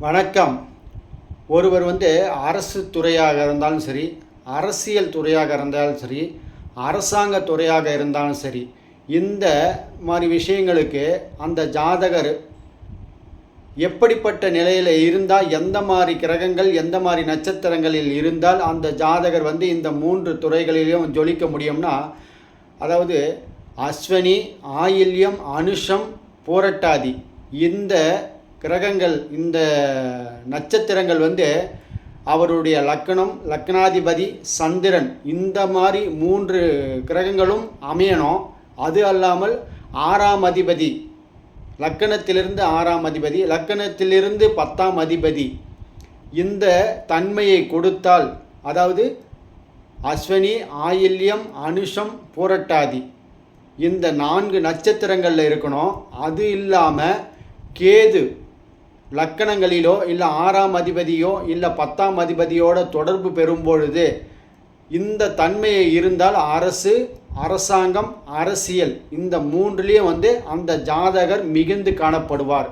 வணக்கம். ஒருவர் அரசு துறையாக இருந்தாலும் சரி, அரசியல் துறையாக இருந்தாலும் சரி, அரசாங்க துறையாக இருந்தாலும் சரி, இந்த மாதிரி விஷயங்களுக்கு அந்த ஜாதகர் எப்படிப்பட்ட நிலையில் இருந்தால், எந்த மாதிரி கிரகங்கள் எந்த மாதிரி நட்சத்திரங்களில் இருந்தால் அந்த ஜாதகர் இந்த 3 துறைகளிலும் ஜொலிக்க முடியும்னா, அதாவது அஸ்வினி, ஆயில்யம், அனுஷம், பூரட்டாதி இந்த கிரகங்கள், இந்த நட்சத்திரங்கள் அவருடைய லக்னம், லக்னாதிபதி சந்திரன், இந்த மாதிரி 3 கிரகங்களும் அமையணும். அது அல்லாமல் 6ஆம் அதிபதி, லக்கணத்திலிருந்து 6ஆம் அதிபதி, லக்கணத்திலிருந்து 10ஆம் அதிபதி இந்த தன்மையை கொடுத்தால், அதாவது அஸ்வினி, ஆயில்யம், அனுஷம், பூரட்டாதி இந்த 4 நட்சத்திரங்களில் இருக்கணும். அது இல்லாமல் கேது லக்கணங்களிலோ இல்லை 6ஆம் அதிபதியோ இல்லை 10ஆம் அதிபதியோட தொடர்பு பெறும்பொழுது இந்த தன்மையை இருந்தால் அரசு, அரசாங்கம், அரசியல் இந்த 3லேயும் அந்த ஜாதகர் மிகுந்து காணப்படுவார்.